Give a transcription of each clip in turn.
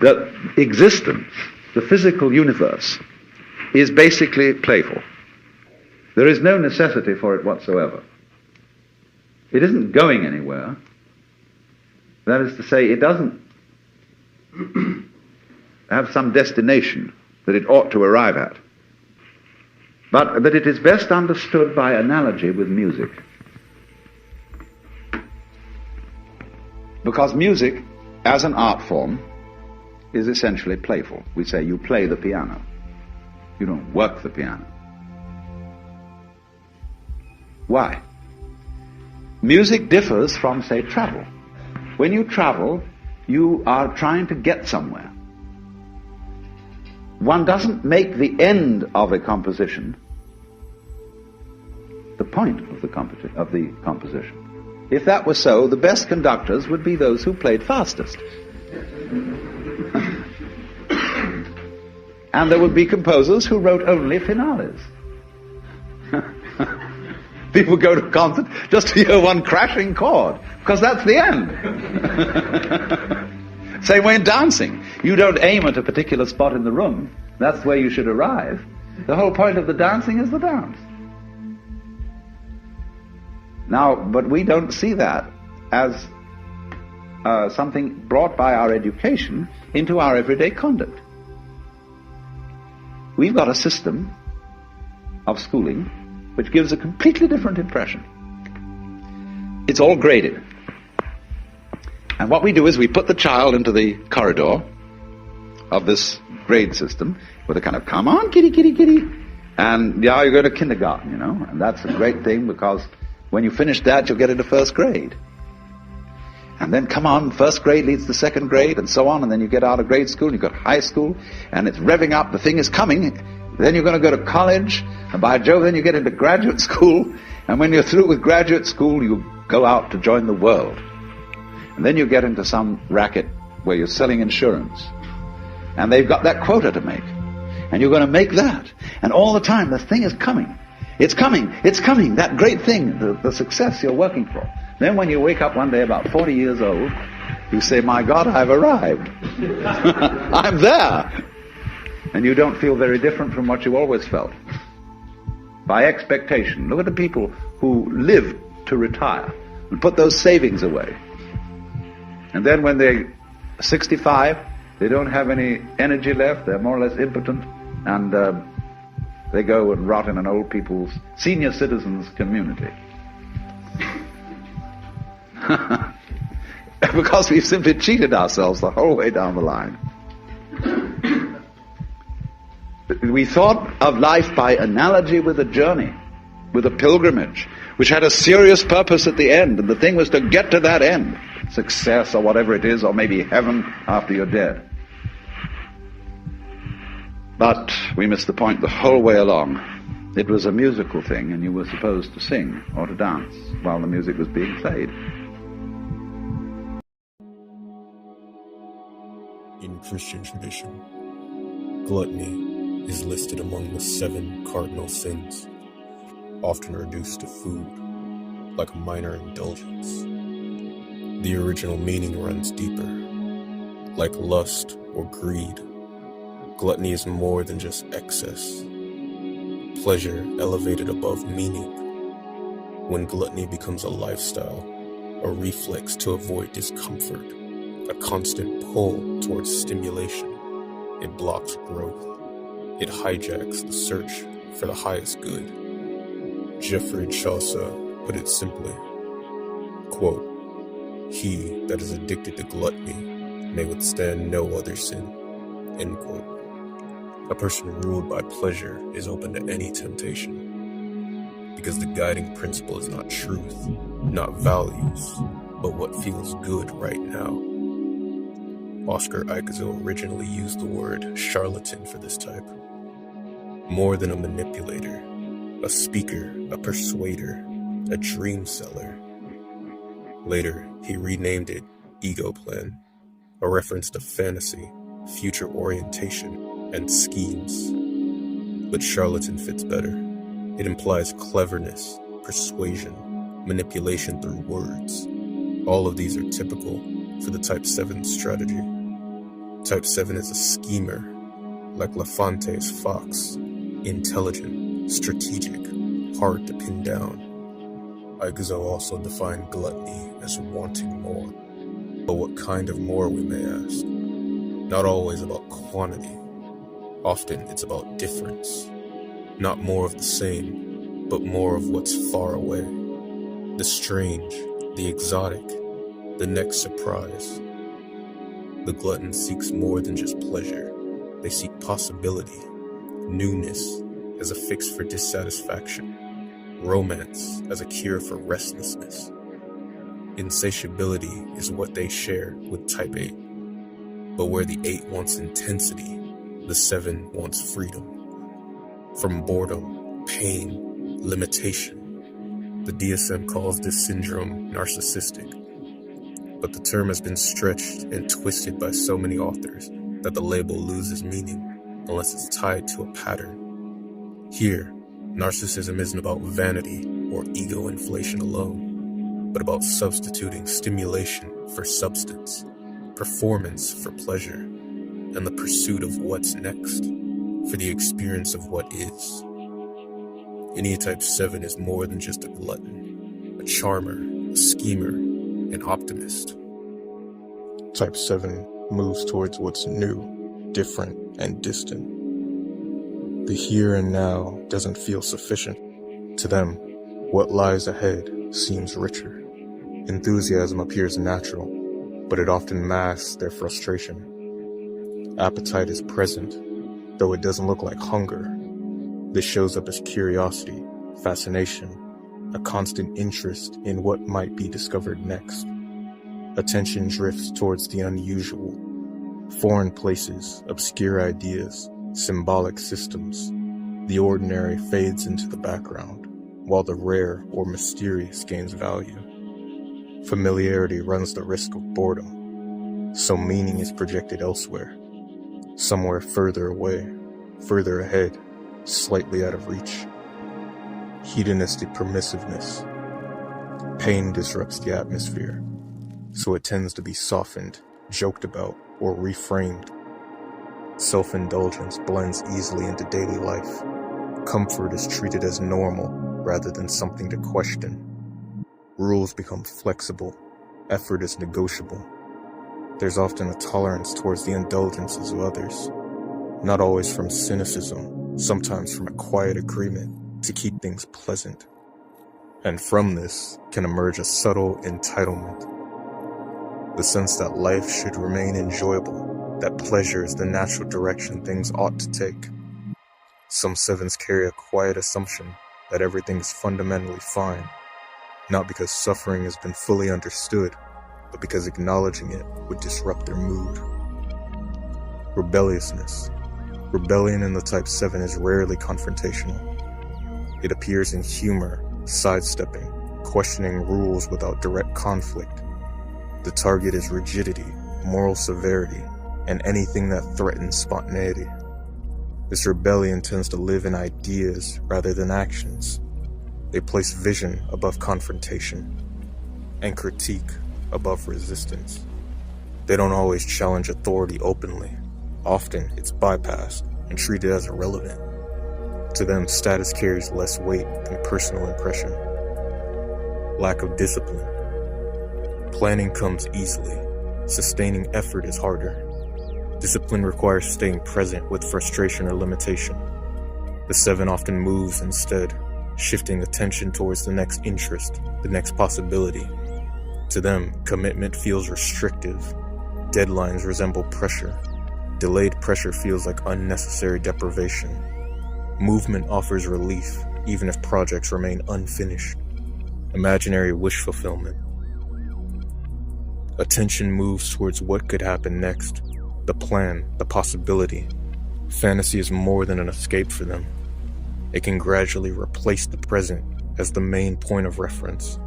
that existence, the physical universe, is basically playful. There is no necessity for it whatsoever. It isn't going anywhere. That is to say, it doesn't have some destination that it ought to arrive at. But it is best understood by analogy with music. Because music, as an art form, is essentially playful. We say you play the piano. You don't work the piano. Why? Music differs from, say, travel. When you travel, you are trying to get somewhere. One doesn't make the end of a composition the point of the composition. If that were so, the best conductors would be those who played fastest. And there would be composers who wrote only finales. People go to a concert just to hear one crashing chord, because that's the end. Same way in dancing. You don't aim at a particular spot in the room. That's where you should arrive. The whole point of the dancing is the dance. Now, but we don't see that as something brought by our education into our everyday conduct. We've got a system of schooling which gives a completely different impression. It's all graded. And what we do is we put the child into the corridor of this grade system with a kind of, come on, kitty, kitty, kitty. And yeah, you go to kindergarten, you know, and that's a great thing because when you finish that, you'll get into first grade. And then, come on, first grade leads to second grade, and so on, and then you get out of grade school, and you've got high school, and it's revving up, the thing is coming. Then you're going to go to college, and by Jove, then you get into graduate school, and when you're through with graduate school, you go out to join the world. And then you get into some racket where you're selling insurance, and they've got that quota to make, and you're going to make that. And all the time, the thing is coming. It's coming, that great thing, the success you're working for. Then when you wake up one day about 40 years old, you say, my God, I've arrived. I'm there. And you don't feel very different from what you always felt. By expectation. Look at the people who live to retire and put those savings away. And then when they're 65, they don't have any energy left, they're more or less impotent, and they go and rot in an old people's, senior citizens community. Because we've simply cheated ourselves the whole way down the line. We thought of life by analogy with a journey, with a pilgrimage, which had a serious purpose at the end, and the thing was to get to that end, success or whatever it is, or maybe heaven after you're dead. But we missed the point the whole way along. It was a musical thing, and you were supposed to sing or to dance while the music was being played. In Christian tradition, gluttony is listed among the 7 cardinal sins, often reduced to food, like a minor indulgence. The original meaning runs deeper. Like lust or greed, gluttony is more than just excess. Pleasure elevated above meaning. When gluttony becomes a lifestyle, a reflex to avoid discomfort, a constant pull towards stimulation, it blocks growth. It hijacks the search for the highest good. Geoffrey Chaucer put it simply, quote, "He that is addicted to gluttony may withstand no other sin," end quote. A person ruled by pleasure is open to any temptation, because the guiding principle is not truth, not values, but what feels good right now. Oscar Icazo originally used the word charlatan for this type. More than a manipulator, a speaker, a persuader, a dream seller. Later, he renamed it ego plan, a reference to fantasy, future orientation, and schemes. But charlatan fits better. It implies cleverness, persuasion, manipulation through words. All of these are typical for the Type 7 strategy. Type 7 is a schemer, like LaFontane's fox, intelligent, strategic, hard to pin down. Iguzo also defined gluttony as wanting more. But what kind of more, we may ask? Not always about quantity. Often it's about difference. Not more of the same, but more of what's far away. The strange, the exotic, the next surprise. The glutton seeks more than just pleasure. They seek possibility, newness as a fix for dissatisfaction, romance as a cure for restlessness. Insatiability is what they share with Type 8. But where the 8 wants intensity, the 7 wants freedom. From boredom, pain, limitation. The DSM calls this syndrome narcissistic. But the term has been stretched and twisted by so many authors that the label loses meaning unless it's tied to a pattern. Here, narcissism isn't about vanity or ego inflation alone, but about substituting stimulation for substance, performance for pleasure, and the pursuit of what's next for the experience of what is. Enneatype 7 is more than just a glutton, a charmer, a schemer, an optimist. Type 7 moves towards what's new, different, and distant. The here and now doesn't feel sufficient. To them, what lies ahead seems richer. Enthusiasm appears natural, but it often masks their frustration. Appetite is present, though it doesn't look like hunger. This shows up as curiosity, fascination, a constant interest in what might be discovered next. Attention drifts towards the unusual, foreign places, obscure ideas, symbolic systems. The ordinary fades into the background, while the rare or mysterious gains value. Familiarity runs the risk of boredom, so meaning is projected elsewhere, somewhere further away, further ahead, slightly out of reach. Hedonistic permissiveness. Pain disrupts the atmosphere, so it tends to be softened, joked about, or reframed. Self-indulgence blends easily into daily life. Comfort is treated as normal rather than something to question. Rules become flexible. Effort is negotiable. There's often a tolerance towards the indulgences of others, not always from cynicism, sometimes from a quiet agreement to keep things pleasant. And from this can emerge a subtle entitlement. The sense that life should remain enjoyable, that pleasure is the natural direction things ought to take. Some 7s carry a quiet assumption that everything is fundamentally fine, not because suffering has been fully understood, but because acknowledging it would disrupt their mood. Rebelliousness. Rebellion in the Type 7 is rarely confrontational. It appears in humor, sidestepping, questioning rules without direct conflict. The target is rigidity, moral severity, and anything that threatens spontaneity. This rebellion tends to live in ideas rather than actions. They place vision above confrontation, and critique above resistance. They don't always challenge authority openly. Often it's bypassed and treated as irrelevant. To them, status carries less weight than personal impression. Lack of discipline. Planning comes easily. Sustaining effort is harder. Discipline requires staying present with frustration or limitation. The 7 often moves instead, shifting attention towards the next interest, the next possibility. To them, commitment feels restrictive. Deadlines resemble pressure. Delayed pressure feels like unnecessary deprivation. Movement offers relief, even if projects remain unfinished. Imaginary wish fulfillment. Attention moves towards what could happen next. The plan, the possibility. Fantasy is more than an escape for them. It can gradually replace the present as the main point of reference.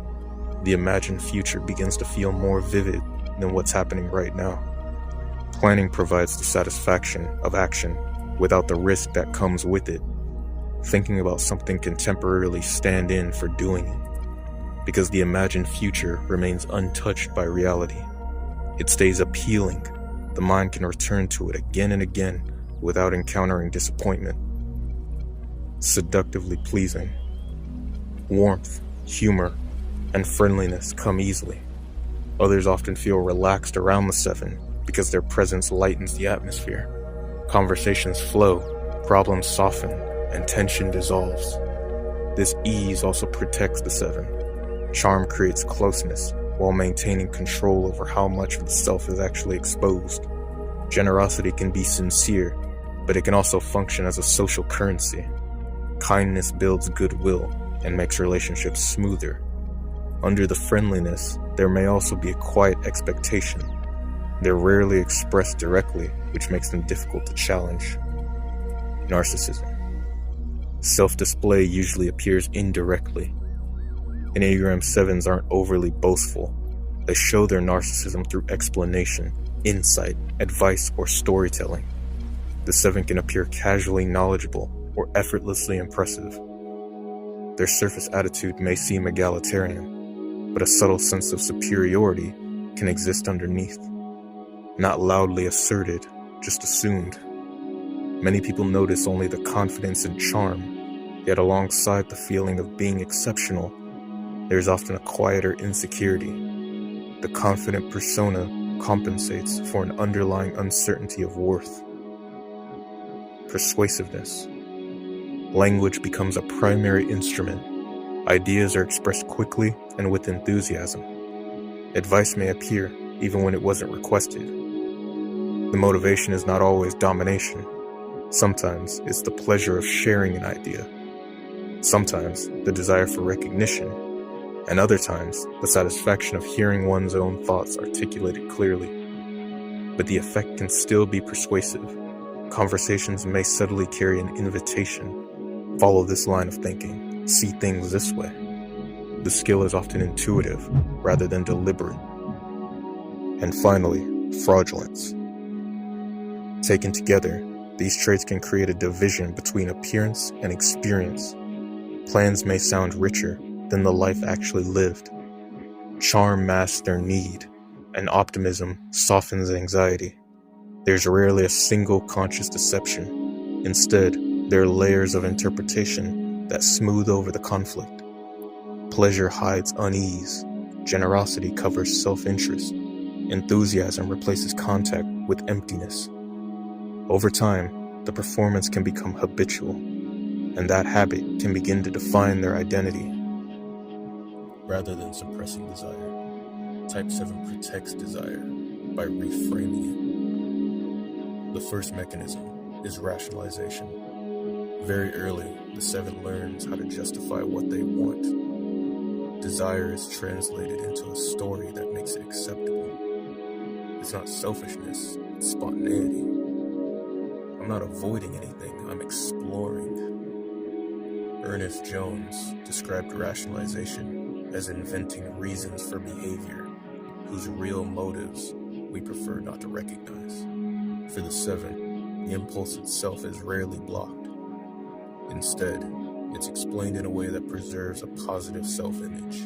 The imagined future begins to feel more vivid than what's happening right now. Planning provides the satisfaction of action without the risk that comes with it. Thinking about something can temporarily stand in for doing it, because the imagined future remains untouched by reality. It stays appealing, the mind can return to it again and again without encountering disappointment. Seductively pleasing. Warmth, humor, and friendliness come easily. Others often feel relaxed around the 7 because their presence lightens the atmosphere. Conversations flow, problems soften, and tension dissolves. This ease also protects the 7. Charm creates closeness while maintaining control over how much of the self is actually exposed. Generosity can be sincere, but it can also function as a social currency. Kindness builds goodwill and makes relationships smoother. Under the friendliness, there may also be a quiet expectation. They're rarely expressed directly, which makes them difficult to challenge. Narcissism. Self-display usually appears indirectly. Enneagram 7s aren't overly boastful. They show their narcissism through explanation, insight, advice, or storytelling. The 7 can appear casually knowledgeable or effortlessly impressive. Their surface attitude may seem egalitarian, but a subtle sense of superiority can exist underneath. Not loudly asserted, just assumed. Many people notice only the confidence and charm, yet alongside the feeling of being exceptional, there's often a quieter insecurity. The confident persona compensates for an underlying uncertainty of worth. Persuasiveness. Language becomes a primary instrument. Ideas are expressed quickly and with enthusiasm. Advice may appear even when it wasn't requested. The motivation is not always domination. Sometimes it's the pleasure of sharing an idea. Sometimes the desire for recognition. And other times the satisfaction of hearing one's own thoughts articulated clearly. But the effect can still be persuasive. Conversations may subtly carry an invitation. Follow this line of thinking. See things this way. The skill is often intuitive rather than deliberate. And finally, fraudulence. Taken together, these traits can create a division between appearance and experience. Plans may sound richer than the life actually lived. Charm masks their need, and optimism softens anxiety. There's rarely a single conscious deception. Instead, there are layers of interpretation that smooth over the conflict. Pleasure hides unease. Generosity covers self-interest. Enthusiasm replaces contact with emptiness. Over time, the performance can become habitual, and that habit can begin to define their identity. Rather than suppressing desire, Type 7 protects desire by reframing it. The first mechanism is rationalization. Very early, the 7 learns how to justify what they want. Desire is translated into a story that makes it acceptable. It's not selfishness, it's spontaneity. I'm not avoiding anything, I'm exploring. Ernest Jones described rationalization as inventing reasons for behavior whose real motives we prefer not to recognize. For the 7, the impulse itself is rarely blocked. Instead, it's explained in a way that preserves a positive self-image.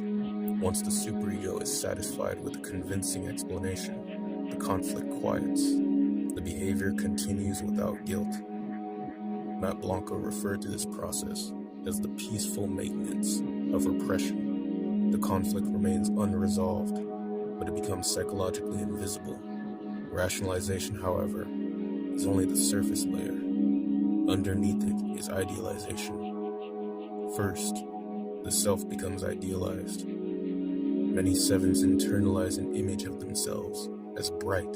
Once the superego is satisfied with a convincing explanation, the conflict quiets. The behavior continues without guilt. Matt Blanco referred to this process as the peaceful maintenance of repression. The conflict remains unresolved, but it becomes psychologically invisible. Rationalization, however, is only the surface layer. Underneath it is idealization. First, the self becomes idealized. Many 7s internalize an image of themselves as bright,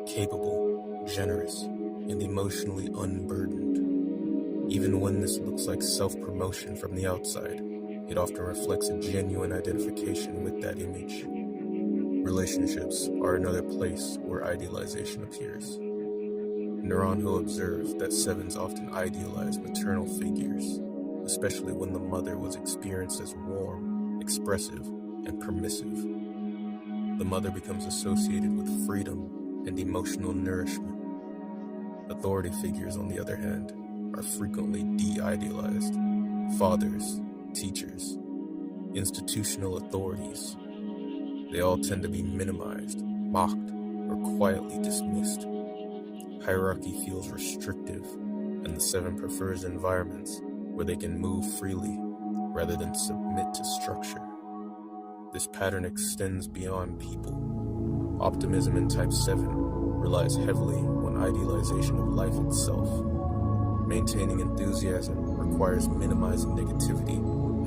capable, generous, and emotionally unburdened. Even when this looks like self-promotion from the outside, it often reflects a genuine identification with that image. Relationships are another place where idealization appears. Naranjo observed that 7s often idealize maternal figures, especially when the mother was experienced as warm, expressive, and permissive. The mother becomes associated with freedom and emotional nourishment. Authority figures, on the other hand, are frequently de-idealized. Fathers, teachers, institutional authorities. They all tend to be minimized, mocked, or quietly dismissed. Hierarchy feels restrictive, and the 7 prefers environments where they can move freely rather than submit to structure. This pattern extends beyond people. Optimism in Type 7 relies heavily on idealization of life itself. Maintaining enthusiasm requires minimizing negativity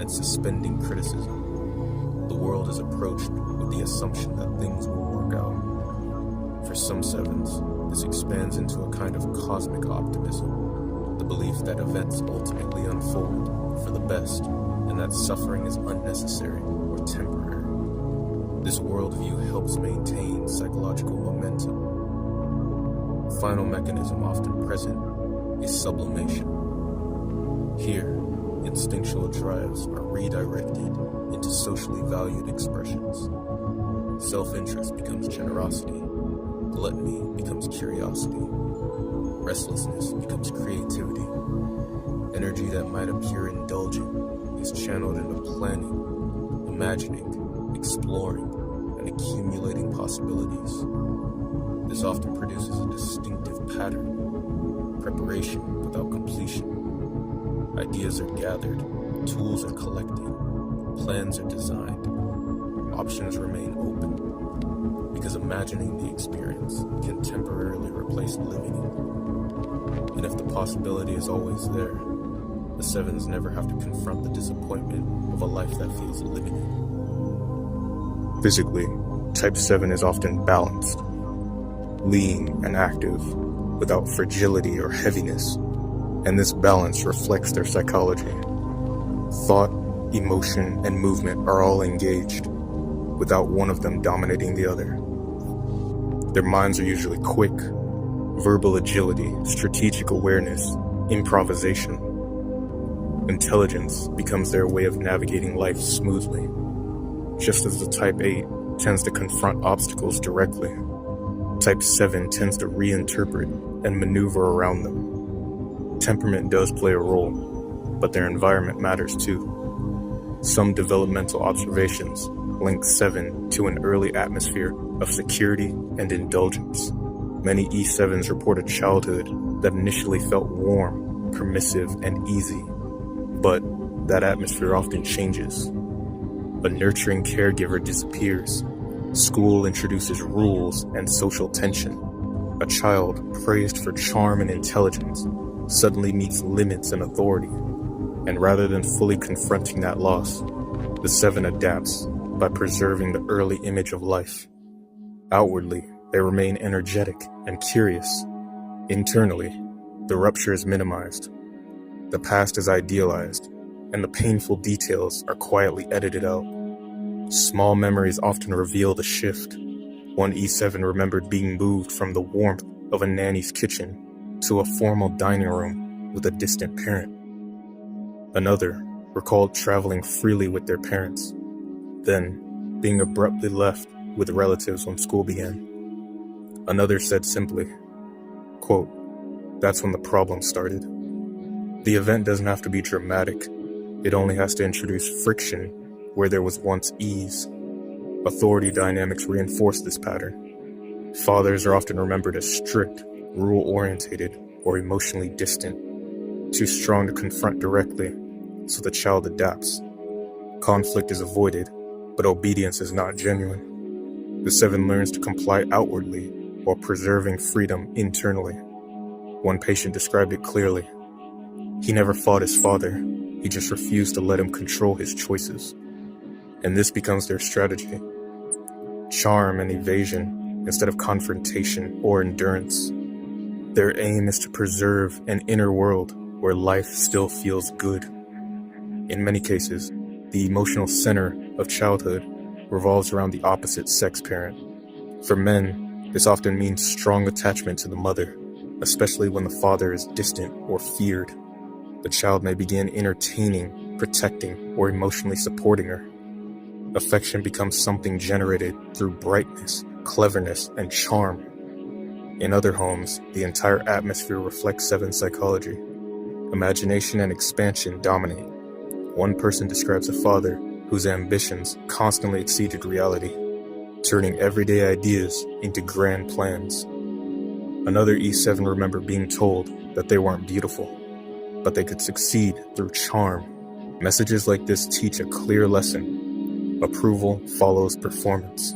and suspending criticism. The world is approached with the assumption that things will work out. For some 7s, this expands into a kind of cosmic optimism, the belief that events ultimately unfold for the best and that suffering is unnecessary or temporary. This worldview helps maintain psychological momentum. The final mechanism often present is sublimation. Here, instinctual drives are redirected into socially valued expressions. Self-interest becomes generosity. Gluttony becomes curiosity. Restlessness becomes creativity. Energy that might appear indulgent is channeled into planning, imagining, exploring, and accumulating possibilities. This often produces a distinctive pattern: preparation without completion. Ideas are gathered, tools are collected, plans are designed, options remain open, because imagining the experience can temporarily replace living it. And if the possibility is always there, the 7s never have to confront the disappointment of a life that feels limited. Physically, Type 7 is often balanced, lean and active, without fragility or heaviness, and this balance reflects their psychology. Thought, emotion, and movement are all engaged, without one of them dominating the other. Their minds are usually quick, verbal agility, strategic awareness, improvisation. Intelligence becomes their way of navigating life smoothly. Just as the Type 8 tends to confront obstacles directly, Type 7 tends to reinterpret and maneuver around them. Temperament does play a role, but their environment matters too. Some developmental observations link 7 to an early atmosphere of security and indulgence. Many E7s report a childhood that initially felt warm, permissive, and easy, but that atmosphere often changes. A nurturing caregiver disappears. School introduces rules and social tension. A child praised for charm and intelligence suddenly meets limits and authority. And rather than fully confronting that loss, the 7 adapts by preserving the early image of life. Outwardly, they remain energetic and curious. Internally, the rupture is minimized. The past is idealized, and the painful details are quietly edited out. Small memories often reveal the shift. One E7 remembered being moved from the warmth of a nanny's kitchen to a formal dining room with a distant parent. Another recalled traveling freely with their parents, then being abruptly left with relatives when school began. Another said simply, quote, "That's when the problem started." The event doesn't have to be dramatic. It only has to introduce friction where there was once ease. Authority dynamics reinforce this pattern. Fathers are often remembered as strict, rule-orientated, or emotionally distant, too strong to confront directly, so the child adapts. Conflict is avoided, but obedience is not genuine. The 7 learns to comply outwardly while preserving freedom internally. One patient described it clearly. He never fought his father, he just refused to let him control his choices. And this becomes their strategy. Charm and evasion instead of confrontation or endurance. Their aim is to preserve an inner world where life still feels good. In many cases, the emotional center of childhood revolves around the opposite sex parent. For men, this often means strong attachment to the mother, especially when the father is distant or feared. The child may begin entertaining, protecting, or emotionally supporting her. Affection becomes something generated through brightness, cleverness, and charm. In other homes, the entire atmosphere reflects 7 psychology. Imagination and expansion dominate. One person describes a father whose ambitions constantly exceeded reality, turning everyday ideas into grand plans. Another E7 remembered being told that they weren't beautiful, but they could succeed through charm. Messages like this teach a clear lesson. Approval follows performance.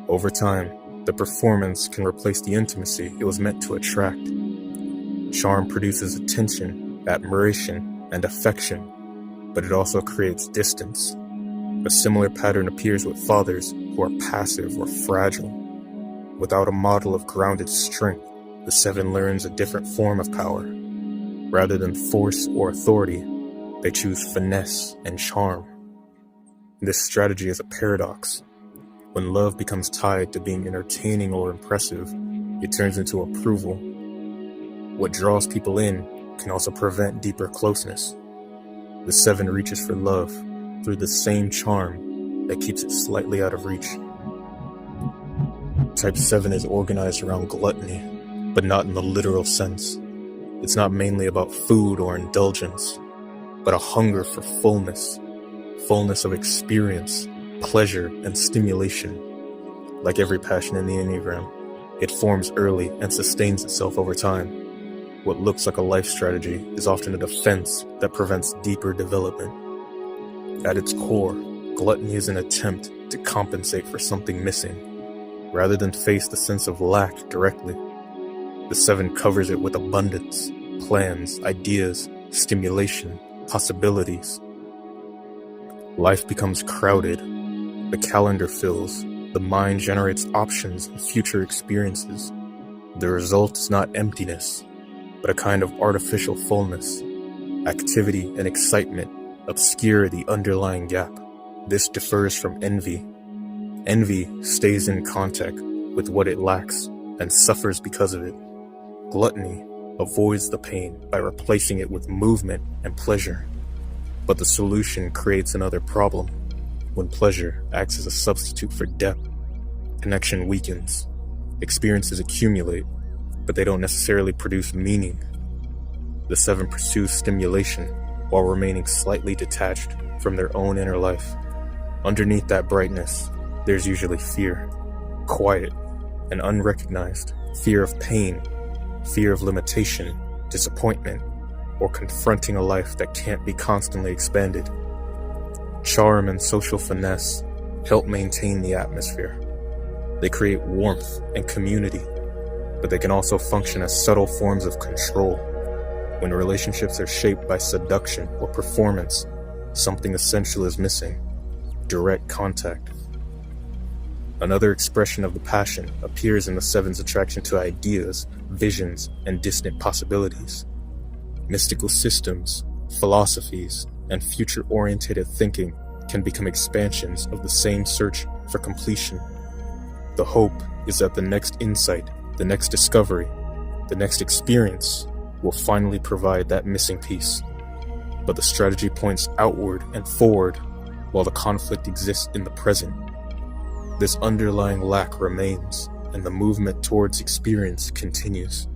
Over time, the performance can replace the intimacy it was meant to attract. Charm produces attention, admiration, and affection, but it also creates distance. A similar pattern appears with fathers who are passive or fragile. Without a model of grounded strength, the 7 learns a different form of power. Rather than force or authority, they choose finesse and charm. This strategy is a paradox. When love becomes tied to being entertaining or impressive, it turns into approval. What draws people in can also prevent deeper closeness. The 7 reaches for love through the same charm that keeps it slightly out of reach. Type 7 is organized around gluttony, but not in the literal sense. It's not mainly about food or indulgence, but a hunger for fullness of experience, pleasure, and stimulation. Like every passion in the Enneagram, it forms early and sustains itself over time. What looks like a life strategy is often a defense that prevents deeper development. At its core, gluttony is an attempt to compensate for something missing. Rather than face the sense of lack directly, the 7 covers it with abundance, plans, ideas, stimulation, possibilities. Life becomes crowded. The calendar fills. The mind generates options and future experiences. The result is not emptiness, but a kind of artificial fullness. Activity and excitement obscure the underlying gap. This differs from envy. Envy stays in contact with what it lacks and suffers because of it. Gluttony avoids the pain by replacing it with movement and pleasure. But the solution creates another problem. When pleasure acts as a substitute for depth, connection weakens. Experiences accumulate, but they don't necessarily produce meaning. The 7 pursues stimulation while remaining slightly detached from their own inner life. Underneath that brightness, there's usually fear, quiet and unrecognized, fear of pain, fear of limitation, disappointment, or confronting a life that can't be constantly expanded. Charm and social finesse help maintain the atmosphere. They create warmth and community, but they can also function as subtle forms of control. When relationships are shaped by seduction or performance, something essential is missing: direct contact. Another expression of the passion appears in the 7's attraction to ideas, visions, and distant possibilities. Mystical systems, philosophies, and future-oriented thinking can become expansions of the same search for completion. The hope is that the next insight, the next discovery, the next experience will finally provide that missing piece. But the strategy points outward and forward while the conflict exists in the present. This underlying lack remains, and the movement towards experience continues.